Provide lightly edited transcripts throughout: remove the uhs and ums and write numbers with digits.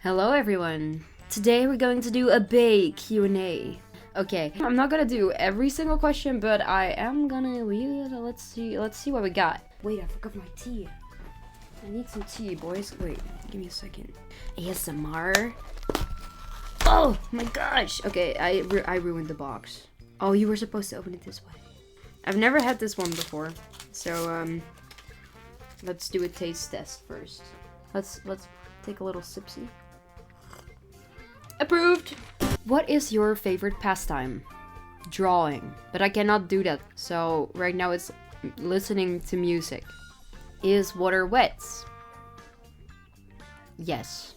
Hello everyone! Today we're going to do a big Q&A. Okay, I'm not gonna do every single question, but I am gonna let's see what we got. Wait, I forgot my tea. I need some tea, boys. Wait, give me a second. ASMR. Oh my gosh! Okay, I ruined the box. Oh, you were supposed to open it this way. I've never had this one before, so let's do a taste test first. Let's take a little sipsy. Approved! What is your favorite pastime? Drawing. But I cannot do that. So right now it's listening to music. Is water wet? Yes.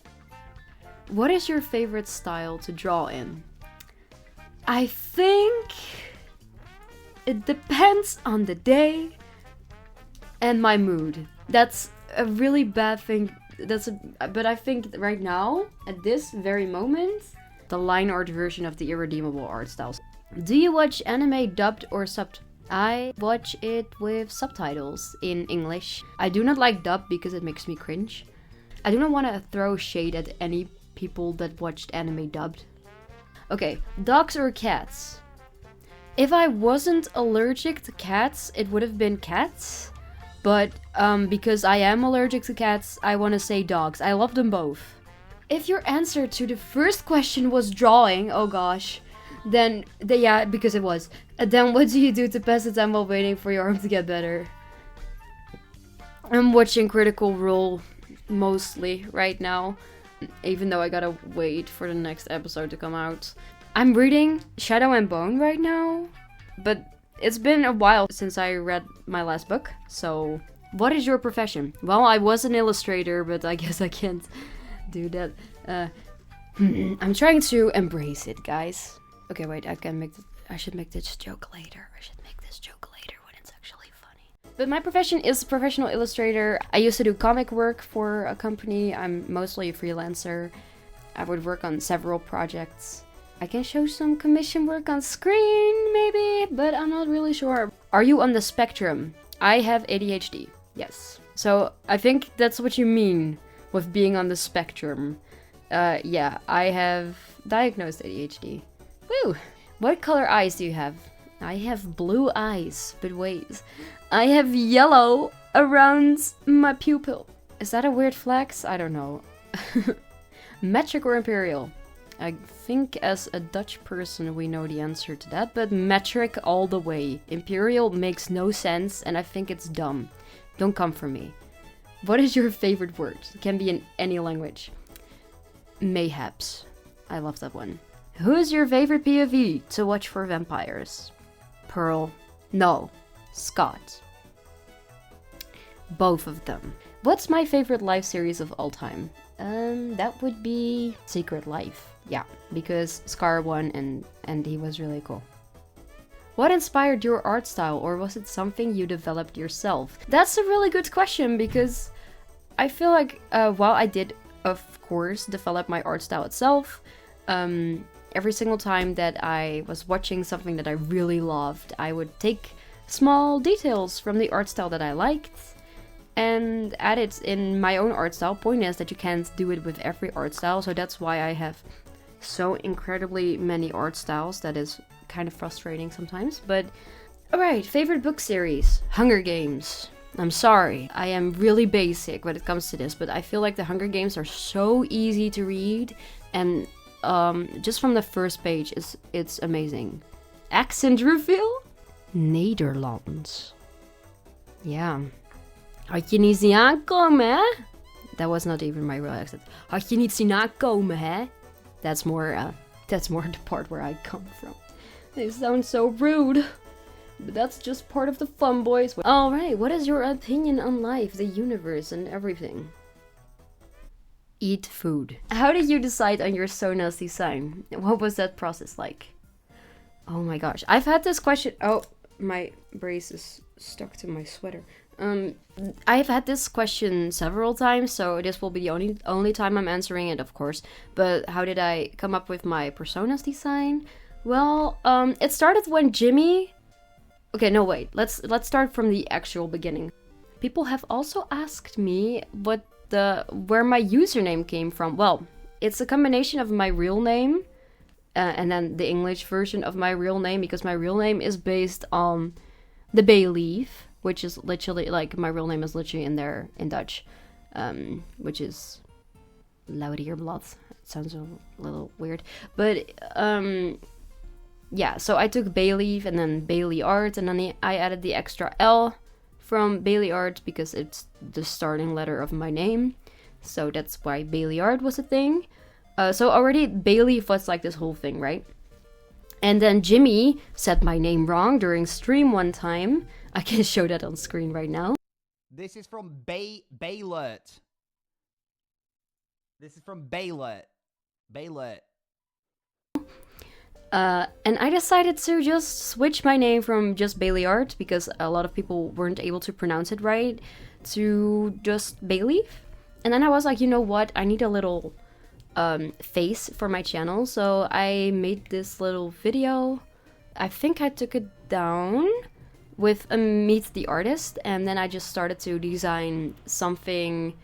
What is your favorite style to draw in? I think it depends on the day and my mood. That's a really bad thing. But I think right now, at this very moment, the line art version of the irredeemable art styles. Do you watch anime dubbed or subbed? I watch it with subtitles in English. I do not like dubbed because it makes me cringe. I do not want to throw shade at any people that watched anime dubbed. Okay, dogs or cats? If I wasn't allergic to cats, it would have been cats. But because I am allergic to cats, I want to say dogs. I love them both. If your answer to the first question was drawing, oh gosh, then yeah, because it was. Then what do you do to pass the time while waiting for your arm to get better? I'm watching Critical Role mostly right now, even though I gotta wait for the next episode to come out. I'm reading Shadow and Bone right now, but it's been a while since I read my last book, so what is your profession? Well, I was an illustrator, but I guess I can't do that. I'm trying to embrace it, guys. Okay, wait, I should make this joke later. When it's actually funny. But my profession is professional illustrator. I used to do comic work for a company. I'm mostly a freelancer. I would work on several projects. I can show some commission work on screen, maybe, but I'm not really sure. Are you on the spectrum? I have ADHD, yes. So I think that's what you mean with being on the spectrum. Yeah, I have diagnosed ADHD. Woo! What color eyes do you have? I have blue eyes, but wait. I have yellow around my pupil. Is that a weird flex? I don't know. Metric or imperial? I think as a Dutch person we know the answer to that, but metric all the way. Imperial makes no sense and I think it's dumb. Don't come for me. What is your favorite word? It can be in any language. Mayhaps. I love that one. Who is your favorite POV to watch for vampires? Pearl. No. Scott. Both of them. What's my favorite live series of all time? That would be Secret Life. Yeah, because Scar won and he was really cool. What inspired your art style, or was it something you developed yourself? That's a really good question because I feel like while I did, of course, develop my art style itself, every single time that I was watching something that I really loved, I would take small details from the art style that I liked and add it in my own art style. Point is that you can't do it with every art style, so that's why I have so incredibly many art styles. That is kind of frustrating sometimes, but alright, favorite book series? Hunger Games. I'm sorry, I am really basic when it comes to this, but I feel like the Hunger Games are so easy to read, and just from the first page, it's amazing. Accent reveal? Nederlands. Yeah. Had je niet zien aankomen, hè? That was not even my real accent. Had je niet zien aankomen, hè? That's more the part where I come from. They sound so rude. But that's just part of the fun, boys. Alright, what is your opinion on life, the universe, and everything? Eat food. How did you decide on your Sonos design? What was that process like? Oh my gosh. I've had this question. Oh, my brace is stuck to my sweater. I've had this question several times, so this will be the only time I'm answering it, of course. But how did I come up with my personas design? Well, it started when Jimmy... Okay, no, wait. Let's start from the actual beginning. People have also asked me where my username came from. Well, it's a combination of my real name and then the English version of my real name, because my real name is based on the Bayleaf, which is literally, like, my real name is literally in there in Dutch, which is Laudeerblad. It sounds a little weird, but yeah, so I took Bayleaf and then Bailey Art, and then I added the extra L from Bailey Art because it's the starting letter of my name. So that's why Bailey Art was a thing. So already Bayleaf was like this whole thing, right? And then Jimmy said my name wrong during stream one time. I can show that on screen right now. This is from Baylert. This is from Baylert. Baylert. And I decided to just switch my name from just Bailey Art, because a lot of people weren't able to pronounce it right, to just Bayleaf. And then I was like, you know what? I need a little face for my channel. So I made this little video. I think I took it down with a Meet the Artist. And then I just started to design something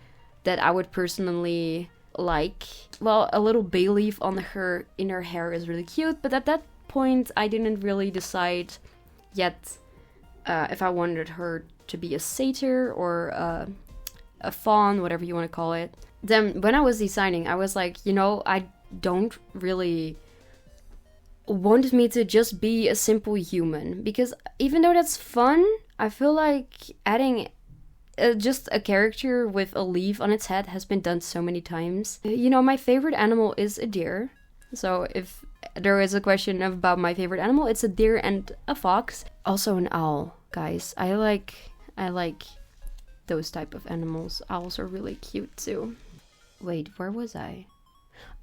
that I would personally like. Well, a little Bayleaf on her in her hair is really cute, but at that point I didn't really decide yet if I wanted her to be a satyr or a fawn, whatever you want to call it. Then when I was designing, I was like, you know, I don't really want me to just be a simple human, because even though that's fun, I feel like adding just a character with a leaf on its head has been done so many times. You know, my favorite animal is a deer. So if there is a question about my favorite animal, it's a deer and a fox. Also an owl, guys. I like those type of animals. Owls are really cute too. Wait, where was I?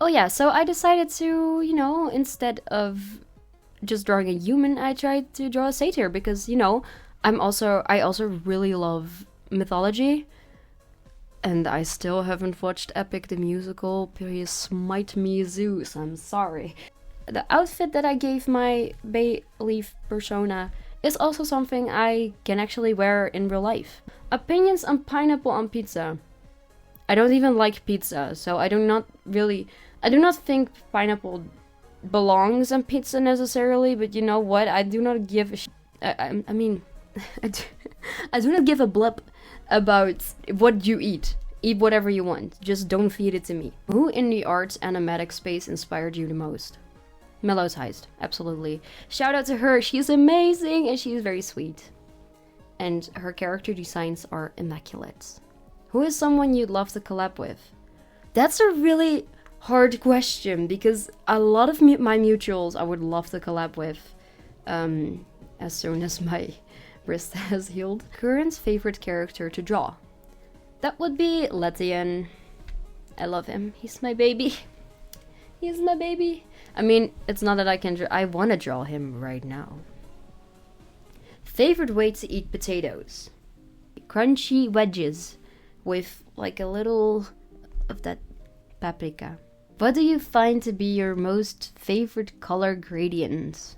Oh yeah, so I decided to, you know, instead of just drawing a human, I tried to draw a satyr, because, you know, I also really love mythology, and I still haven't watched Epic the Musical. Please smite me, Zeus, I'm sorry. The outfit that I gave my Bayleaf persona is also something I can actually wear in real life. Opinions on pineapple on pizza. I don't even like pizza, so I do not think pineapple belongs on pizza necessarily, but you know what? I do not give a I mean, I do not give a blip about what you eat. Eat whatever you want. Just don't feed it to me. Who in the arts animatic space inspired you the most? MELLOZ HEIST, absolutely. Shout out to her. She's amazing and she's very sweet. And her character designs are immaculate. Who is someone you'd love to collab with? That's a really hard question, because a lot of my mutuals I would love to collab with as soon as my wrist has healed. Current favorite character to draw? That would be Letian. I love him. He's my baby. He's my baby. I mean, it's not that I want to draw him right now. Favorite way to eat potatoes? Crunchy wedges with like a little of that paprika. What do you find to be your most favorite color gradient?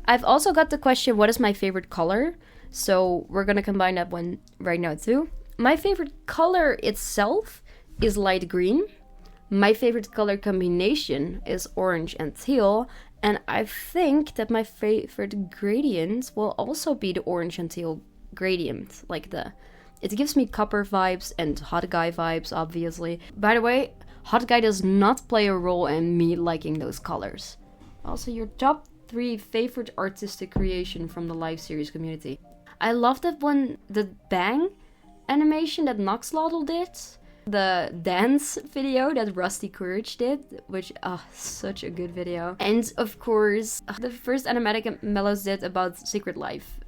I've also got the question, what is my favorite color? So we're gonna combine that one right now too. My favorite color itself is light green. My favorite color combination is orange and teal. And I think that my favorite gradient will also be the orange and teal gradient. It gives me copper vibes and hot guy vibes, obviously. By the way, hot guy does not play a role in me liking those colors. Also, your top 3 favorite artistic creation from the live series community. I love that one, the bang animation that NOXLOTL did. The dance video that Rusty Courage did, which, such a good video. And of course, the first animatic MELLOZ did about Secret Life.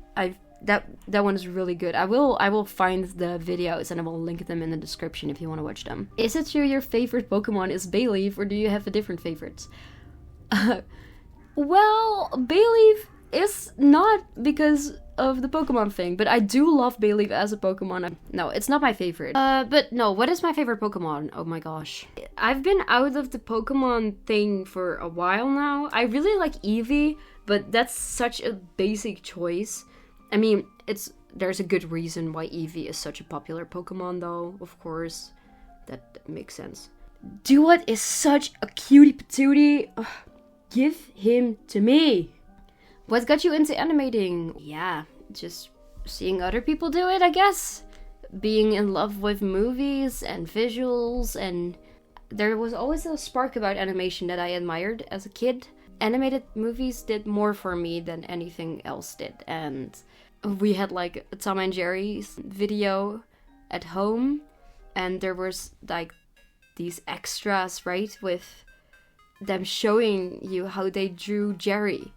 That one is really good. I will find the videos and I will link them in the description if you want to watch them. Is it true your favorite Pokemon is Bayleaf, or do you have a different favorite? Well, Bayleaf is not because of the Pokemon thing, but I do love Bayleaf as a Pokemon. No, it's not my favorite. But no, what is my favorite Pokemon? Oh my gosh. I've been out of the Pokemon thing for a while now. I really like Eevee, but that's such a basic choice. I mean, there's a good reason why Eevee is such a popular Pokemon though, of course. That makes sense. Duet is such a cutie patootie. Ugh, give him to me. What got you into animating? Yeah, just seeing other people do it, I guess. Being in love with movies and visuals, and there was always a spark about animation that I admired as a kid. Animated movies did more for me than anything else did, and we had like a Tom and Jerry's video at home, and there was like these extras, right, with them showing you how they drew Jerry,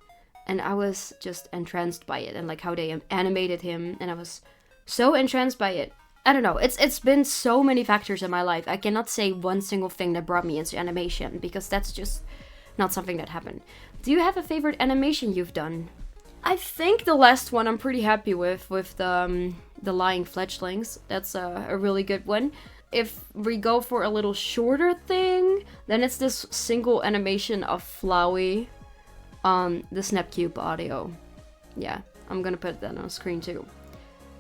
and I was just entranced by it, and like how they animated him, and I was so entranced by it. I don't know, it's been so many factors in my life. I cannot say one single thing that brought me into animation, because that's just not something that happened. Do you have a favorite animation you've done? I think the last one I'm pretty happy with the Lying Fledglings. That's a really good one. If we go for a little shorter thing, then it's this single animation of Flowey on the Snapcube audio. Yeah, I'm gonna put that on screen too.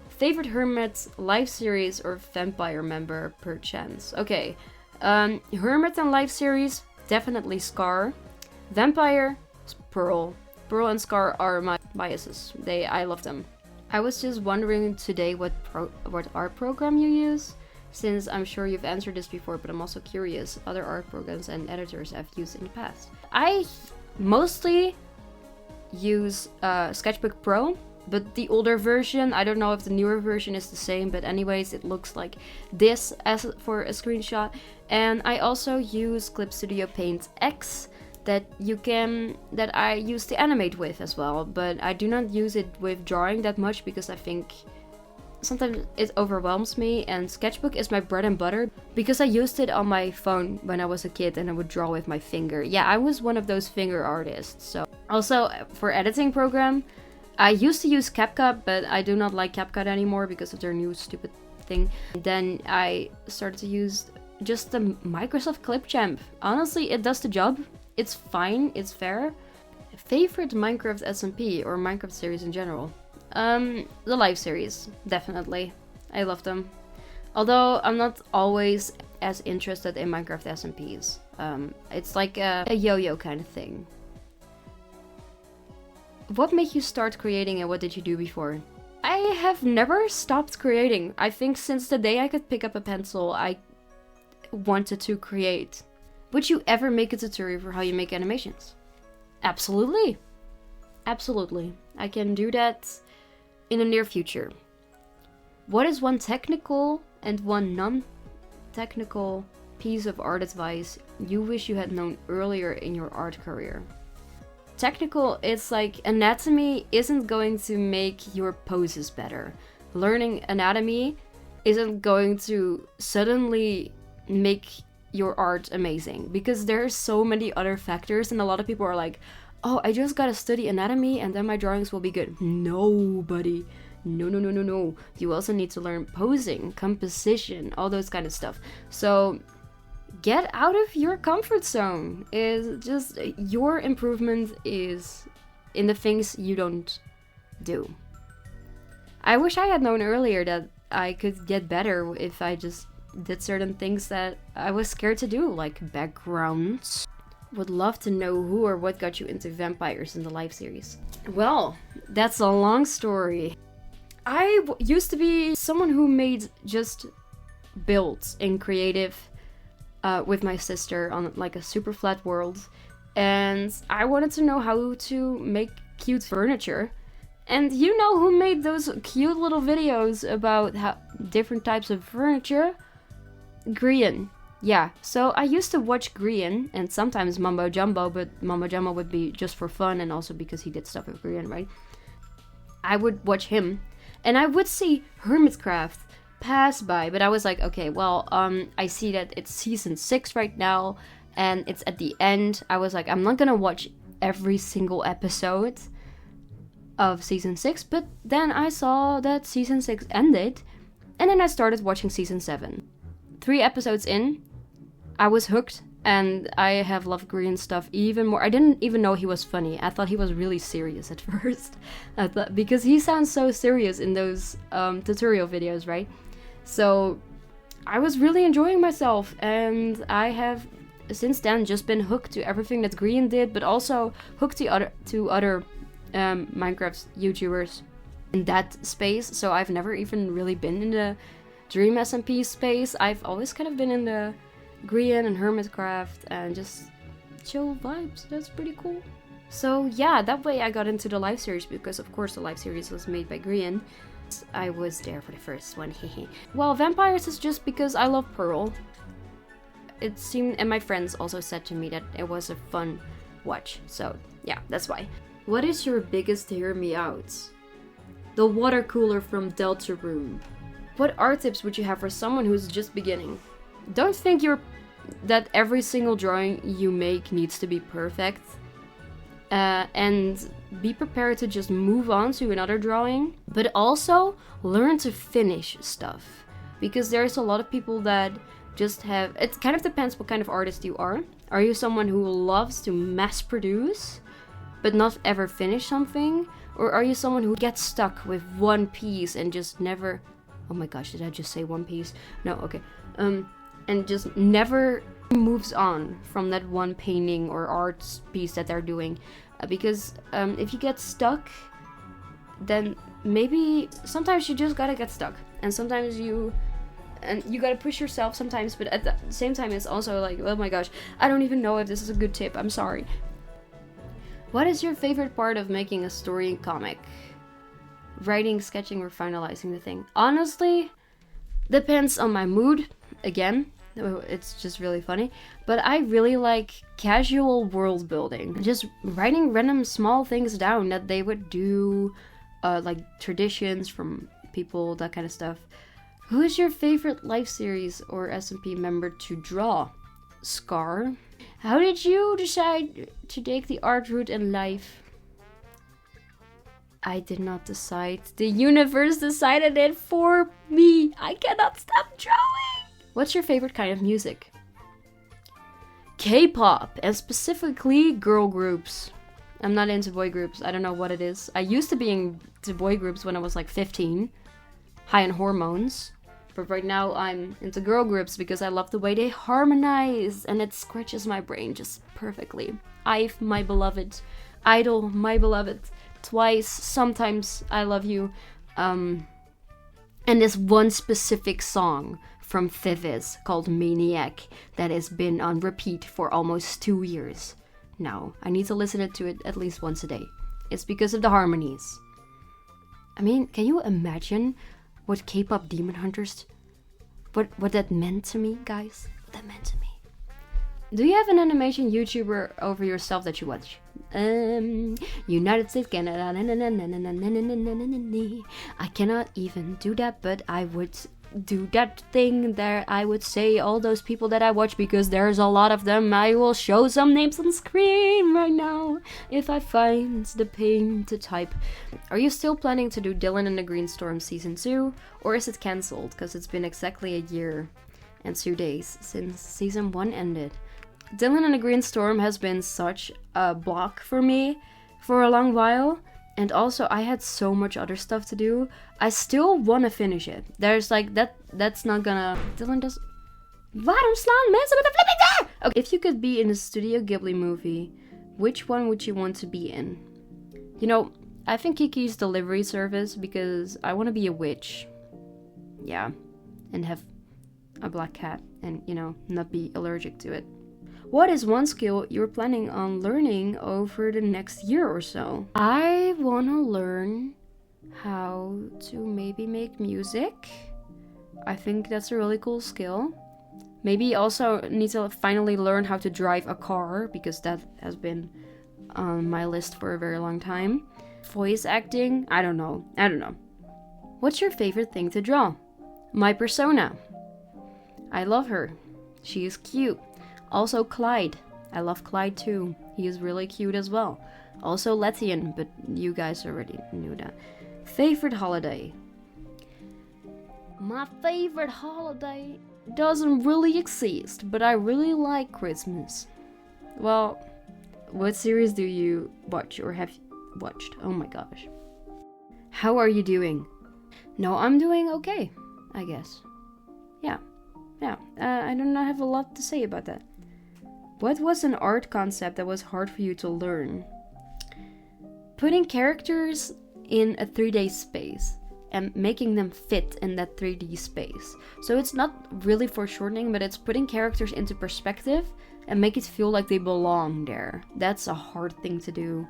Favorite Hermit live series or vampire member per chance? Okay, Hermit and live series, definitely Scar. Vampire, Pearl. Pearl and Scar are my biases. I love them. I was just wondering today what art program you use, since I'm sure you've answered this before, but I'm also curious other art programs and editors I've used in the past. I mostly use Sketchbook Pro, but the older version, I don't know if the newer version is the same, but anyways, it looks like this as for a screenshot. And I also use Clip Studio Paint X that I use to animate with as well, but I do not use it with drawing that much because I think sometimes it overwhelms me, and Sketchbook is my bread and butter because I used it on my phone when I was a kid and I would draw with my finger. Yeah, I was one of those finger artists. So also for editing program, I used to use CapCut, but I do not like CapCut anymore because of their new stupid thing. Then I started to use just the Microsoft Clipchamp. Honestly, it does the job. It's fine, it's fair. Favorite Minecraft SMP or Minecraft series in general? The live series, definitely. I love them. Although I'm not always as interested in Minecraft SMPs. It's like a yo-yo kind of thing. What made you start creating and what did you do before? I have never stopped creating. I think since the day I could pick up a pencil, I wanted to create. Would you ever make a tutorial for how you make animations? Absolutely. Absolutely. I can do that in the near future. What is one technical and one non-technical piece of art advice you wish you had known earlier in your art career? Technical, it's like anatomy isn't going to make your poses better. Learning anatomy isn't going to suddenly make your art amazing, because there's so many other factors, and a lot of people are like, oh, I just gotta study anatomy and then my drawings will be good. No, buddy. No. You also need to learn posing, composition, all those kind of stuff. So get out of your comfort zone. Is just your improvement is in the things you don't do. I wish I had known earlier that I could get better if I just did certain things that I was scared to do, like backgrounds. Would love to know who or what got you into vampires in the live series. Well, that's a long story. I used to be someone who made just builds in creative with my sister on like a super flat world, and I wanted to know how to make cute furniture. And you know who made those cute little videos about how different types of furniture? Grian. Yeah, so I used to watch Grian and sometimes Mumbo Jumbo, but Mumbo Jumbo would be just for fun and also because he did stuff with Grian, right? I would watch him and I would see Hermitcraft pass by, but I was like, okay, well, I see that it's season 6 right now and it's at the end. I was like, I'm not gonna watch every single episode of season 6, but then I saw that season 6 ended and then I started watching season 7. 3 episodes in, I was hooked, and I have loved Green stuff even more. I didn't even know he was funny. I thought he was really serious at first. Because he sounds so serious in those tutorial videos, right? So I was really enjoying myself, and I have since then just been hooked to everything that Grian did, but also hooked to other Minecraft YouTubers in that space. So I've never even really been in the Dream SMP space. I've always kind of been in the Grian and Hermitcraft and just chill vibes. That's pretty cool. So yeah, that way I got into the live series, because of course the live series was made by Grian. I was there for the first one, hehe. Well, Vampires is just because I love Pearl. It seemed, and my friends also said to me that it was a fun watch. So yeah, that's why. What is your biggest hear me out? The water cooler from Delta Room. What art tips would you have for someone who's just beginning? Don't think that every single drawing you make needs to be perfect. And be prepared to just move on to another drawing. But also learn to finish stuff. Because there's a lot of people that just have... It kind of depends what kind of artist you are. Are you someone who loves to mass produce but not ever finish something? Or are you someone who gets stuck with one piece and just never... Oh my gosh, did I just say one piece? No, okay. And just never moves on from that one painting or art piece that they're doing. Because if you get stuck, then maybe sometimes you just gotta get stuck. And sometimes you gotta push yourself sometimes, but at the same time it's also like, oh my gosh, I don't even know if this is a good tip, I'm sorry. What is your favorite part of making a story comic? Writing, sketching, or finalizing the thing? Honestly, depends on my mood. Again, it's just really funny. But I really like casual world building. Just writing random small things down that they would do, like traditions from people, that kind of stuff. Who is your favorite life series or SMP member to draw? Scar. How did you decide to take the art route in life? I did not decide. The universe decided it for me. I cannot stop drawing. What's your favorite kind of music? K-pop, and specifically girl groups. I'm not into boy groups. I don't know what it is. I used to be into boy groups when I was like 15. High on hormones. But right now I'm into girl groups because I love the way they harmonize. And it scratches my brain just perfectly. IVE, my beloved. Idol, my beloved. Twice, sometimes I love you. And this one specific song from Vivis called Maniac that has been on repeat for almost 2 years now. I need to listen to it at least once a day. It's because of the harmonies. I mean, can you imagine what K-pop Demon Hunters, what that meant to me, guys? What that meant to me. Do you have an animation YouTuber over yourself that you watch? United States, Canada, I cannot even do that, but I would do that thing there. I would say all those people that I watch because there's a lot of them. I will show some names on screen right now if I find the pain to type. Are you still planning to do Dylan and the Green Storm Season 2? Or is it cancelled? Because it's been exactly a year and 2 days since Season 1 ended. Dylan and the Green Storm has been such a block for me for a long while. And also, I had so much other stuff to do. I still want to finish it. There's like, that's not gonna... Dylan does... Waarom slaan mensen met een flipping daar? Okay, if you could be in a Studio Ghibli movie, which one would you want to be in? You know, I think Kiki's Delivery Service because I want to be a witch. Yeah. And have a black cat and, you know, not be allergic to it. What is one skill you're planning on learning over the next year or so? I want to learn how to maybe make music. I think that's a really cool skill. Maybe also need to finally learn how to drive a car because that has been on my list for a very long time. Voice acting? I don't know. What's your favorite thing to draw? My persona. I love her. She is cute. Also Clyde. I love Clyde too. He is really cute as well. Also Letian, but you guys already knew that. Favorite holiday? My favorite holiday doesn't really exist, but I really like Christmas. Well, what series do you watch or have watched? Oh my gosh. How are you doing? No, I'm doing okay, I guess. Yeah. I don't have a lot to say about that. What was an art concept that was hard for you to learn? Putting characters in a 3D space and making them fit in that 3D space. So it's not really foreshortening, but it's putting characters into perspective and make it feel like they belong there. That's a hard thing to do.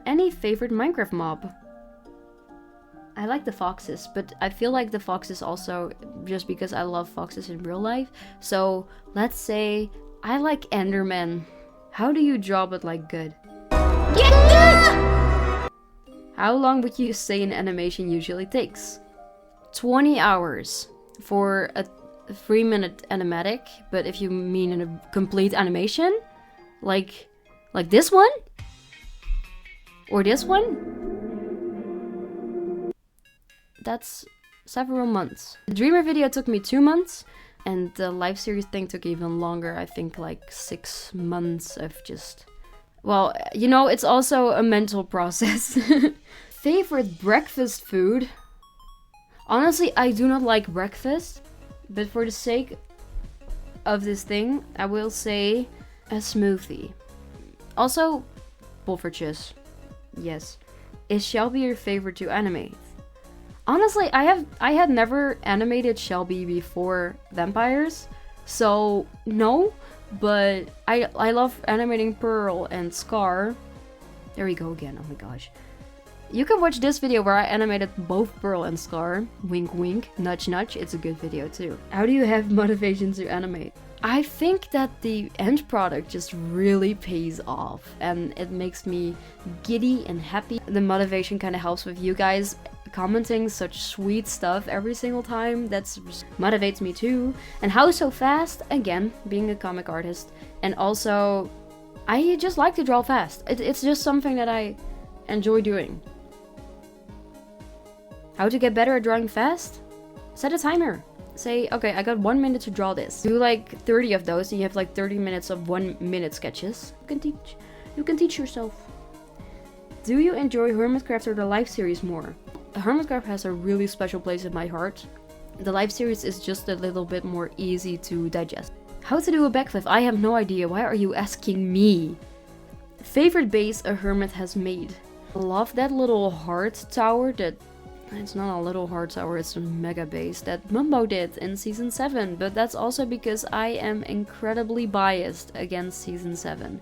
Any favorite Minecraft mob? I like the foxes, but I feel like the foxes also just because I love foxes in real life. So let's say I like Enderman. How do you draw but like good? Get good! How long would you say an animation usually takes? 20 hours for a 3-minute animatic, but if you mean in a complete animation, like this one? Or this one? That's several months. The Dreamer video took me 2 months, and the live series thing took even longer. I think like 6 months of just... Well, you know, it's also a mental process. Favorite breakfast food? Honestly, I do not like breakfast, but for the sake of this thing, I will say a smoothie. Also, pulvertjes. Yes. Is Shelby your favorite to animate? Honestly, I had never animated Shelby before vampires, so no, but I love animating Pearl and Scar. There we go again, oh my gosh. You can watch this video where I animated both Pearl and Scar. Wink wink, nudge nudge, it's a good video too. How do you have motivation to animate? I think that the end product just really pays off and it makes me giddy and happy. The motivation kind of helps with you guys commenting such sweet stuff every single time. That motivates me too. And how so fast? Again, being a comic artist. And also, I just like to draw fast. It's just something that I enjoy doing. How to get better at drawing fast? Set a timer. Say, okay, I got 1 minute to draw this. Do like 30 of those, and you have like 30 minutes of 1 minute sketches. You can teach yourself. Do you enjoy Hermitcraft or the live series more? Hermitcraft has a really special place in my heart. The live series is just a little bit more easy to digest. How to do a backflip? I have no idea. Why are you asking me? Favorite base a hermit has made? I love that little heart tower that... It's not a little heart tower, it's a mega base that Mumbo did in Season 7. But that's also because I am incredibly biased against Season 7.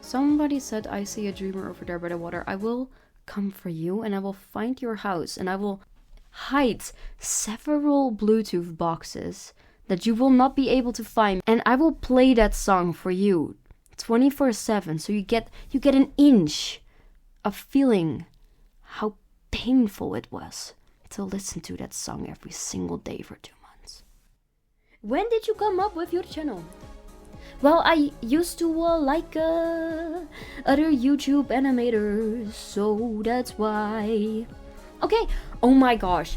Somebody said I see a dreamer over there by the water. I will come for you and I will find your house and I will hide several Bluetooth boxes that you will not be able to find. And I will play that song for you 24/7 so you get an inch of feeling how painful it was to listen to that song every single day for 2 months. When did you come up with your channel? Well, I used to like other YouTube animators, so that's why. Okay, oh my gosh,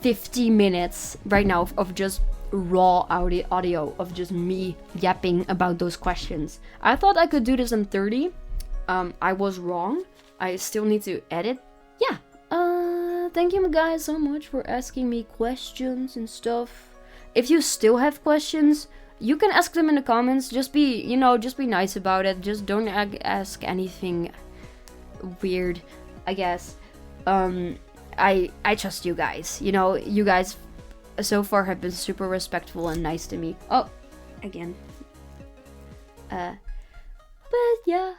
50 minutes right now of just raw audio of just me yapping about those questions. I thought I could do this in 30. I was wrong. I still need to edit. Yeah. Thank you guys so much for asking me questions and stuff. If you still have questions, you can ask them in the comments. Just be nice about it. Just don't ask anything weird, I guess. I trust you guys. You know, you guys so far have been super respectful and nice to me. Oh, again. But yeah.